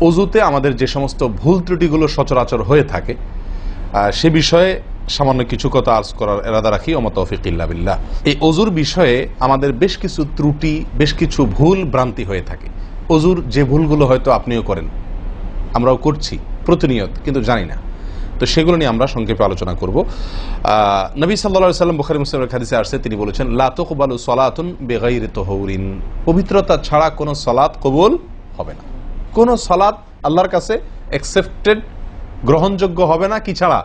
অজুতে আমাদের যে সমস্ত ভুল ত্রুটিগুলো সচরাচর হয়ে থাকে সে বিষয়ে সামান্য কিছু কথা আর্জ করার এরাদা রাখি। ওমা তৌফিক ইল্লা বিল্লাহ। এই অজুর বিষয়ে আমাদের বেশ কিছু ত্রুটি, বেশ কিছু ভুল ভ্রান্তি হয়ে থাকে। অজুর যে ভুলগুলো হয়তো আপনিও করেন, আমরাও করছি প্রতিনিয়ত, কিন্তু জানি না। তো সেগুলো নিয়ে আমরা সংক্ষেপে আলোচনা করব। নবী সাল্লাল্লাহু আলাইহি সাল্লাম বুখারী মুসলিমের হাদিসে আসছে, তিনি বলেছেন, লা তুকবালু সালাতুন বিগাইরি তাহুরিন, পবিত্রতা ছাড়া কোনো সালাত কবুল হবে না। কোনো সালাত আল্লাহর কাছে অ্যাকসেপ্টেড, গ্রহণযোগ্য হবে না কি ছাড়া?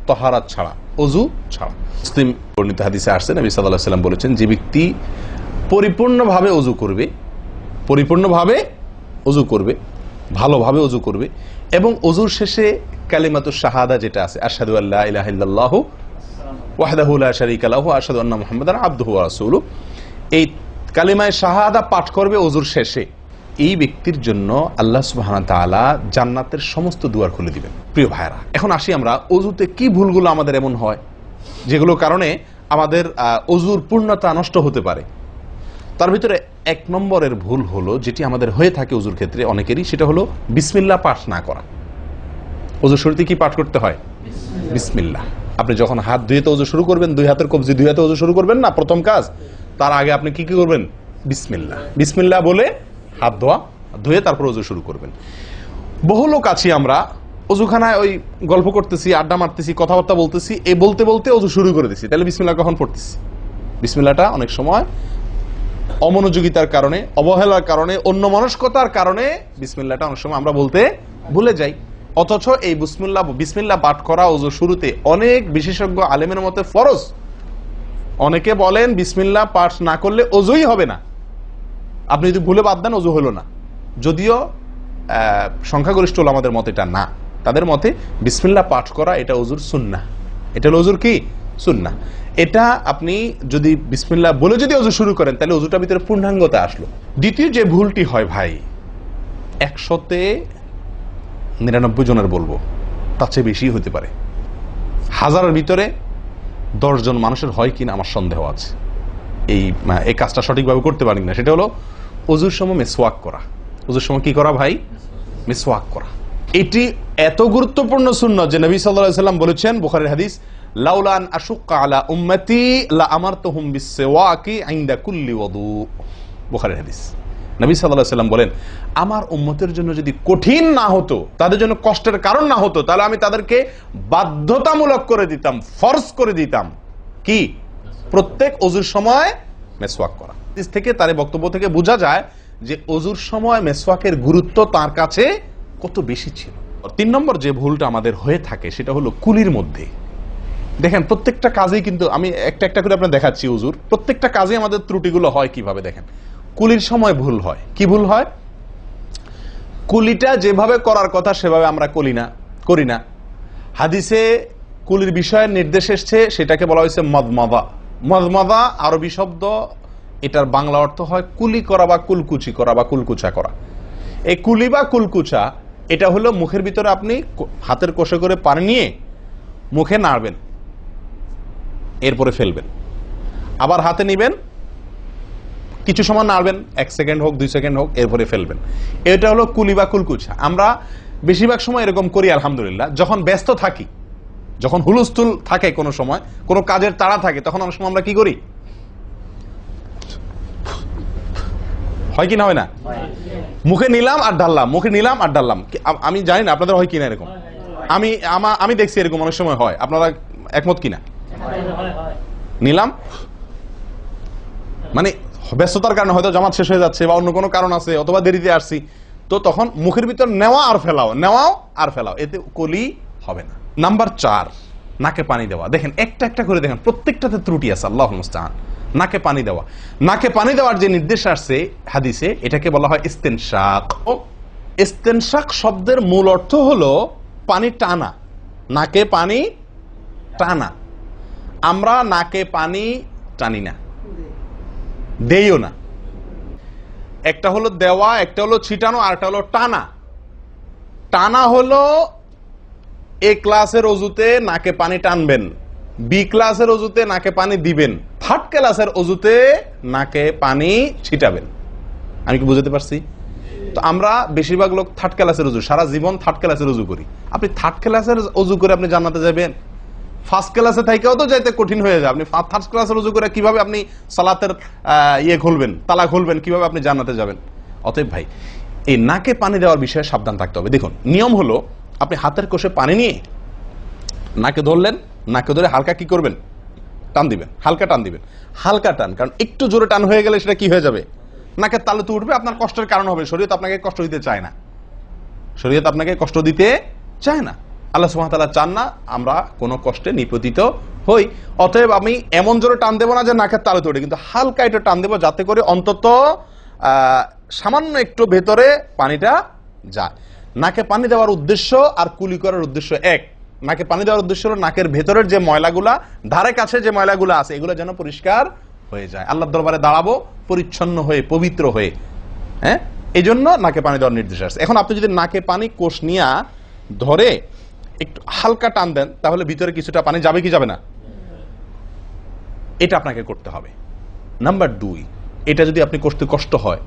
তাহারাত ছাড়া, অজু ছাড়া। মুসলিম বর্ণিত হাদিসে আসছে, নবী সাল্লাল্লাহু আলাইহি সাল্লাম বলেছেন, যে ব্যক্তি পরিপূর্ণভাবে অজু করবে, পরিপূর্ণভাবে অজু করবে, ভালোভাবে অজু করবে, এবং অজুর শেষে কালিমাতুশ শাহাদা যেটা আছে, আশহাদু আল্লা ইলাহা ইল্লাল্লাহু ওয়াহদাহু লা শারীকা লাহু ওয়া আশহাদু আন্না মুহাম্মাদান আবদুহু ওয়া রাসূলুহু, এই কালিমায়ে শাহাদা পাঠ করবে অজুর শেষে, এই ব্যক্তির জন্য আল্লাহ সুবহানাহু ওয়া তাআলা জান্নাতের সমস্ত দুয়ার খুলে দিবেন। প্রিয় ভাইরা, এখন আসি আমরা অজুতে কি ভুলগুলো আমাদের এমন হয় যেগুলোর কারণে আমাদের অজুর পূর্ণতা নষ্ট হতে পারে। তার ভিতরে এক নম্বরের ভুল হলো, যেটি আমাদের হয়ে থাকে অজুর ক্ষেত্রে অনেকেরই, সেটা হলো বিসমিল্লাহ পাঠ না করা। অজুর শুরুতে কি পাঠ করতে হয়? বিসমিল্লাহ। আপনি যখন হাত ধুয়ে অজু শুরু করবেন, দুই হাতের কবজি দুই হাতে অজু শুরু করবেন না, প্রথম কাজ, তার আগে আপনি কি করবেন? বিসমিল্লাহ। বিসমিল্লাহ বলে হাত ধুয়ে তারপর অজু শুরু করবেন। বহু লোক আছি আমরা, অজুখানায় ওই গল্প করতেছি, আড্ডা মারতেছি, কথাবার্তা বলতেছি, এই বলতে বলতে অজু শুরু করে দিছি। তাহলে বিসমিল্লাহ কখন পড়তেছি? বিসমিল্লাহটা অনেক সময় অমনোযোগিতার কারণে, অবহেলার কারণে, অন্যমনস্কতার কারণে বিসমিল্লাহটা অনেক সময় আমরা বলতে ভুলে যাই। অথচ এই বিসমিল্লাহ পাঠ করা অজু শুরুতে অনেক বিশেষজ্ঞ আলেমের মতে ফরজ। অনেকে বলেন বিসমিল্লাহ পাঠ না করলে অজুই হবে না, আপনি যদি ভুলে বাদ দেন অজু হলো না। যদিও সংখ্যাগরিষ্ঠ ওলামাদের মতে এটা না, তাদের মতে বিসমিল্লাহ পাঠ করা এটা অজুর সুন্নাহ। এটা হলো অজুর কি? সুন্নাহ। এটা আপনি যদি বিসমিল্লাহ বলে যদি অজু শুরু করেন, তাহলে অজুটার ভিতরে পূর্ণাঙ্গতা আসলো। দ্বিতীয় যে ভুলটি হয় ভাই, 199 জনের বলবো, তার চেয়ে বেশি হতে পারে, হাজারের ভিতরে 10 জন মানুষের হয় কিনা আমার সন্দেহ আছে এই কাজটা সঠিকভাবে করতে পারি না। সেটা হলো অজুর সময় মিসওয়াক করা। অজুর সময় কি করা ভাই? মিসওয়াক করা। এটি এত গুরুত্বপূর্ণ সুন্নাত যে নবী সাল্লাল্লাহু আলাইহি ওয়াসাল্লাম বলেছেন, বুখারীর হাদিস, লাউলা আন আশুক্কা আলা উম্মতি লা আমারতুহুম বিসওয়াকি ইনদা কুল্লি ওযু। বুখারীর হাদিস। নবী সাল্লাল্লাহু আলাইহি ওয়াসাল্লাম বলেন, আমার উম্মতের জন্য যদি কঠিন না হতো, তাদের জন্য কষ্টের কারণ না হতো, তাহলে আমি তাদেরকে বাধ্যতামূলক করে দিতাম, ফরজ করে দিতাম কি? প্রত্যেক অজুর সময় মেসওয়াক করা। হাদিস থেকে, তার বক্তব্য থেকে বোঝা যায় যে অজুর সময় মেসওয়াকের গুরুত্ব তার কাছে কত বেশি ছিল। 3 নম্বর যে ভুলটা আমাদের হয়ে থাকে সেটা হলো কুলির মধ্যে। দেখেন প্রত্যেকটা কাজেই কিন্তু, আমি একটা একটা করে আপনার দেখাচ্ছি অজুর প্রত্যেকটা কাজে আমাদের ত্রুটিগুলো হয় কিভাবে। দেখেন কুলির সময় ভুল হয়। কি ভুল হয়? কুলিটা যেভাবে করার কথা সেভাবে আমরা করি না। হাদিসে কুলির বিষয়ে নির্দেশ এসছে, সেটাকে বলা হয়েছে মদমাদা। মদমাদা আরবি শব্দ, এটার বাংলা অর্থ হয় কুলি করা বা কুলকুচি করা বা কুলকুচা করা। এই কুলি বা কুলকুচা এটা হলো মুখের ভিতরে আপনি হাতের কোষে করে পানি নিয়ে মুখে নাড়বেন, এরপরে ফেলবেন, আবার হাতে নিবেন, কিছু সময় নাড়বেন, 1 সেকেন্ড হোক 2 সেকেন্ড হোক, এরপরে ফেলবেন। এটা হলো কুলি বা কুলকুচা। আমরা বেশিরভাগ সময় এরকম করি আলহামদুলিল্লাহ। যখন ব্যস্ত থাকি, যখন হুলস্থুল থাকে, কোনো সময় কোনো কাজের তাড়া থাকে, তখন অনেক সময় আমরা কি করি? হয় কি না হয় না? মুখে নিলাম আর ঢাললাম, মুখে নিলাম আর ঢাললাম। আমি জানি না আপনাদের হয় কিনা এরকম। আমি দেখছি এরকম অনেক সময় হয়। আপনারা একমত কিনা? নিলাম মানে ব্যস্ততার কারণে, হয়তো জামাত শেষ হয়ে যাচ্ছে বা অন্য কোনো কারণ আছে, অথবা দেরিতে আসছি, তো তখন মুখের ভিতর নেওয়া আর ফেলাও, নেওয়াও আর ফেলাও, এতে কলি হবে না। নাম্বার 4, নাকে পানি দেওয়া। দেখেন একটা একটা করে দেখেন, প্রত্যেকটাতে ত্রুটি আছে। আল্লাহুল মুস্তাআন। নাকে পানি দেওয়া, নাকে পানি দেওয়ার যে নির্দেশ আসছে হাদিসে, এটাকে বলা হয় ইস্তেনশাক। ইস্তেনশাক শব্দের মূল অর্থ হলো পানি টানা, নাকে পানি টানা। আমরা নাকে পানি টানি না, দেইও না। একটা হলো দেওয়া, একটা হলো ছিটানো, আর একটা হলো টানা। টানা হলো এ ক্লাসের অজুতে নাকে পানি টানবেন, বি ক্লাসের অজুতে নাকে পানি দিবেন, থার্ড ক্লাসের অজুতে নাকে পানি ছিটাবেন। আমি কি বুঝাতে পারছি? তো আমরা বেশিরভাগ লোক থার্ড ক্লাসের উজু, সারা জীবন থার্ড ক্লাসের উজু করি। আপনি থার্ড ক্লাসের উজু করে আপনি জান্নাতে যাবেন? ফার্স্ট ক্লাসে থাকেও তো যাইতে কঠিন হয়ে যায়। আপনি থার্ড ক্লাসের উজু করে কিভাবে আপনি সালাতের ইয়ে খুলবেন, তালা খুলবেন, কিভাবে আপনি জান্নাতে যাবেন? অতএব ভাই, এই নাকে পানি দেওয়ার বিষয়ে সাবধান থাকতে হবে। দেখুন, নিয়ম হলো আপনি হাতের কোষে পানি নিয়ে নাকে ধরলেন, নাকে ধরে হালকা কি করবেন, টান দিবেন, হালকা টান দিবেন, হালকা টান। কারণ একটু জোরে টান হয়ে গেলে সেটা কি হয়ে যাবে, নাকের তালুতে উঠবে, আপনার কষ্টের কারণ হবে। শরীয়ত আপনাকে কষ্ট দিতে চায় না, শরীয়ত আপনাকে কষ্ট দিতে চায় না। আল্লাহ সুবহানাহু ওয়া তাআলা চান না আমরা কোনো কষ্টে নিপতিত হই। অতএব আমি এমন জোরে টান দেবো না যে নাকের তালুতে উঠে, কিন্তু হালকা একটু টান দেবো যাতে করে অন্তত সামান্য একটু ভেতরে পানিটা যায়। নাকে পানি দেওয়ার উদ্দেশ্য আর কুলি করার উদ্দেশ্য এক। নাকে পানি দেওয়ার উদ্দেশ্য হলো নাকের ভেতরের যে ময়লাগুলা, ধারে কাছে যে ময়লাগুলা আছে, এগুলো যেন পরিষ্কার হয়ে যায়। আল্লাহর দরবারে দাঁড়াবো পরিচ্ছন্ন হয়ে, পবিত্র হয়ে। হ্যাঁ, এই জন্য নাকে পানি দেওয়ার নির্দেশ আছে। এখন আপনি যদি নাকে পানি কোষ নিয়ে ধরে একটু হালকা টান দেন, তাহলে ভিতরে কিছুটা পানি যাবে কি যাবে না, এটা আপনাকে করতে হবে। নাম্বার 2, এটা যদি আপনি করতে কষ্ট হয়,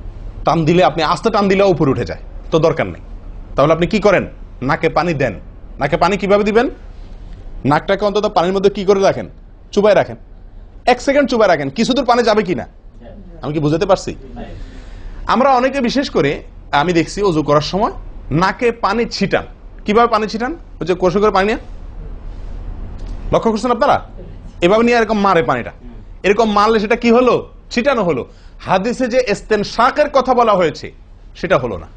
টান দিলে, আপনি আস্তে টান দিলেও উপরে উঠে যায়, তো দরকার নেই। তাহলে আপনি কি করেন, নাকে পানি দেন। নাকে পানি কিভাবে দিবেন, নাকটাকে অন্তত পানির মধ্যে কি করে রাখেন, চুবাই রাখেন, 1 সেকেন্ড চুবাই রাখেন, কিছু দূর পানি যাবে কিনা। আমি কি বুঝাতে পারছি? আমরা অনেকে বিশেষ করে আমি দেখছি ওযু করার সময় নাকে পানি ছিটান। কিভাবে পানি ছিটান, ওই যে কষে করে পানি নিয়ে, লক্ষ্য করছেন আপনারা? এভাবে নিয়ে এরকম মারে পানিটা, এরকম মারলে সেটা কি হলো, ছিটানো হলো। হাদিসে যে ইস্তেনশাকের কথা বলা হয়েছে সেটা হলো না।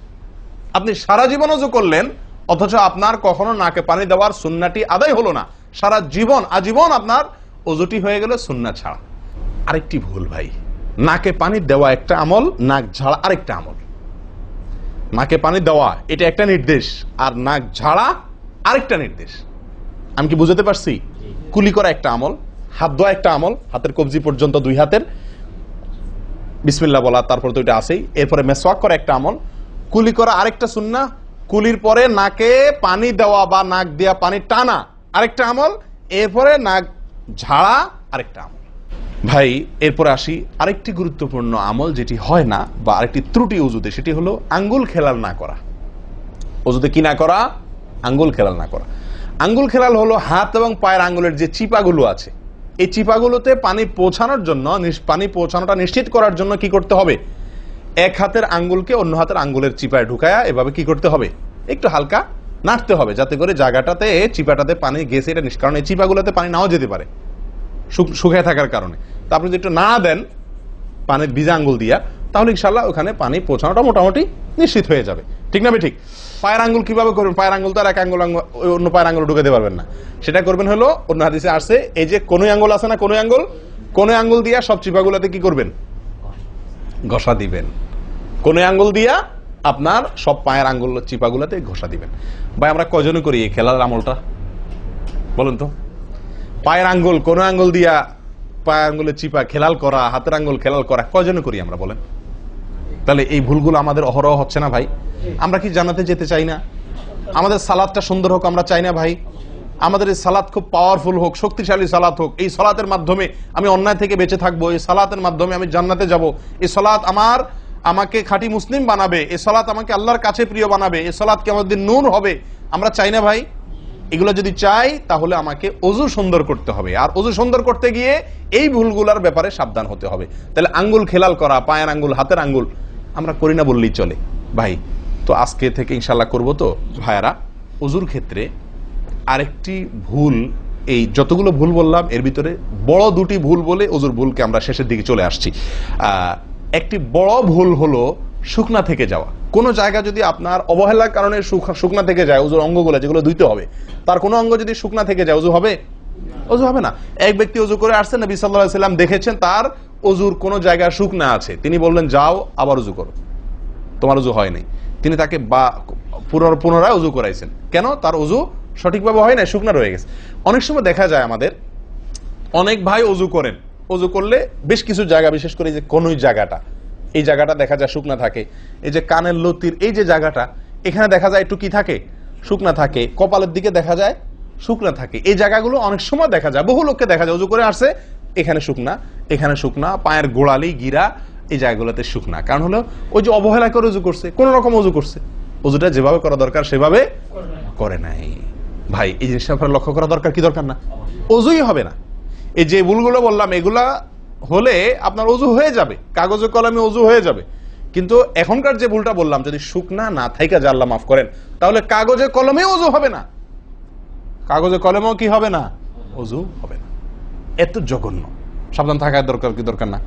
আপনি সারা জীবন ওযু করলেন, অথচ আপনার কখনো নাকে পানি দেওয়ার সুন্নাহটি আদায় হলো না। সারা জীবন, আজীবন আপনার ওযুটি হয়ে গেল সুন্নাহ ছাড়া। আরেকটি ভুল ভাই, নাকে পানি দেওয়া একটা আমল, নাক ঝাড়া আরেকটা আমল। নাকে পানি দেওয়া এটা একটা নির্দেশ, আর নাক ঝাড়া আরেকটা নির্দেশ। আমি কি বুঝাতে পারছি? কুলি করা একটা আমল, হাত ধোয়া একটা আমল, হাতের কবজি পর্যন্ত 2 হাতের বিসমিল্লাহ বলা, তারপর তো এটা আছেই। এরপরে মেসওয়াক করা একটা আমল, কুলি করা আরেকটা সুন্নাহ, কুলির পরে নাকে পানি দেওয়া বা নাক দিয়া পানি টানা আরেকটা আমল, এরপরে নাক ঝাড়া আরেকটা আমল। ভাই, এরপরে আসি আরেকটি গুরুত্বপূর্ণ আমল যেটি হয় না, বা আরেকটি ত্রুটি ওযুতে, সেটি হলো আঙ্গুল খেলাল না করা। ওযুতে কি না করা, আঙ্গুল খেলাল না করা। আঙ্গুল খেলাল হলো হাত এবং পায়ের আঙ্গুলের যে চিপাগুলো আছে, এই চিপাগুলোতে পানি পৌঁছানোর জন্য, পানি পৌঁছানোটা নিশ্চিত করার জন্য কি করতে হবে, এক হাতের আঙ্গুলকে অন্য হাতের আঙ্গুলের চিপায় ঢুকায়া এভাবে কি করতে হবে, একটু হালকা নাড়তে হবে, যাতে করে জায়গাটাতে, চিপাটাতে পানি গেছে এটা কারণ এই চিপাগুলোতে পানি নাও যেতে পারে শুকিয়ে থাকার কারণে। তা আপনি যদি একটু না দেন পানির ভিজা আঙ্গুল দিয়া, তাহলে ইনশাআল্লাহ ওখানে পানি পৌঁছানোটা মোটামুটি নিশ্চিত হয়ে যাবে। ঠিক না? ঠিক। পায়ের আঙ্গুল কিভাবে করবেন, পায়ের আঙ্গুল তো আর এক আঙ্গুল অন্য পায়ের আঙ্গুল ঢুকাতে পারবেন না। সেটা করবেন হলো, অন্য হাদিসে আসছে, এই যে কোনোই আঙ্গুল আছে না, কোনোই আঙ্গুল দিয়া সব চিপাগুলোতে কি করবেন, ঘষা দিবেন। কোনোই আঙ্গুল দিয়া আপনার সব পায়ের আঙ্গুল চিপাগুলোতে ঘষা দিবেন। ভাই, আমরা কজনে করি এই খেলার আমলটা বলুন তো? পায়ের আঙ্গুল, কোনো আঙ্গুল দিয়া পায়ের আঙ্গুলের চিপা খেলাল করা, হাতের আঙ্গুল খেলাল করা, কজনে করি আমরা বলেন? তাহলে এই ভুলগুলো আমাদের অহরহ হচ্ছে না ভাই? আমরা কি জান্নাতে যেতে চাই না? আমাদের সালাতটা সুন্দর হোক আমরা চাই না ভাই? আমাদের এই সালাত খুব পাওয়ারফুল হোক, শক্তিশালী সালাত হোক, এই সালাতের মাধ্যমে আমি অন্যায় থেকে বেঁচে থাকবো, এই সালাতের মাধ্যমে আমি জান্নাতে যাব, এই সালাত আমাকে খাঁটি মুসলিম বানাবে, এই সালাত আমাকে আল্লাহর কাছে প্রিয় বানাবে, এই সালাত কি আমাদের নূর হবে, আমরা চাই না ভাই? এগুলো যদি চাই তাহলে আমাকে ওযু সুন্দর করতে হবে, আর ওযু সুন্দর করতে গিয়ে এই ভুলগুলোর ব্যাপারে সাবধান হতে হবে। তাহলে আঙ্গুল খেলাল করা, পায়ের আঙ্গুল, হাতের আঙ্গুল আমরা করি না বললেই চলে ভাই। তো আজকে থেকে ইনশাল্লাহ করবো। তো ভাইয়ারা, ওযুর ক্ষেত্রে আরেকটি ভুল, এই যতগুলো ভুল বললাম এর ভিতরে বড় 2টি ভুল বলে ওযুর ভুলকে আমরা শেষের দিকে চলে আসছি। একটি বড় ভুল হলো শুকনা থেকে যাওয়া। কোনো জায়গা যদি আপনার অবহেলার কারণে শুকনা থেকে যায়, ওযুর অঙ্গগুলো যেগুলো ধুইতে হবে, তার কোনো অঙ্গ যদি শুকনা থেকে যায়, ওযু হবে? ওযু হবে না। এক ব্যক্তি ওযু করে আসছেন, নবী সাল্লাল্লাহু আলাইহি ওয়াসাল্লাম দেখেছেন তার ওযুর কোন জায়গা শুকনা আছে, তিনি বললেন যাও আবার ওযু করো, তোমার ওযু হয়নি। তিনি তাকে পুনরায় ওযু করাইছেন। কেন? তার ওযু সঠিকভাবে হয় না, শুকনা রয়ে গেছে। অনেক সময় দেখা যায় আমাদের অনেক ভাই ওযু করেন, ওযু করলে বেশ কিছু জায়গা, বিশেষ করে যে কোন জায়গাটা, এই জায়গাটা দেখা যায় শুকনা থাকে, এই যে কানের লতির এই যে জায়গাটা, এখানে দেখা যায় একটু কি থাকে, শুকনা থাকে, কপালের দিকে দেখা যায় শুকনা থাকে। এই জায়গাগুলো অনেক সময় দেখা যায়, বহু লোককে দেখা যায় ওযু করে আসছে, এখানে শুকনা, এখানে শুকনা, পায়ের গোড়ালি, গিরা, এই জায়গাগুলোতে শুকনা। কারণ হলো ওই যে অবহেলা করে উজু করছে, কোন রকম উজু করছে, উজুটা যেভাবে করা দরকার সেভাবে করে নাই। ভাই এই জিনিসটা আপনার লক্ষ্য করা দরকার কি দরকার না? অজুই হবে না। এই যে ভুলগুলো বললাম এগুলা হলে আপনার অজু হয়ে যাবে, কাগজে কলমে অজু হয়ে যাবে। কিন্তু এখনকার যে ভুলটা বললাম, যদি শুকনা না থাইকা যা আল্লাহ মাফ করেন, তাহলে কাগজে কলমেও অজু হবে না, কাগজে কলমেও কি হবে না? অজু হবে না। এত জঘন্য। সাবধান থাকার দরকার কি দরকার না?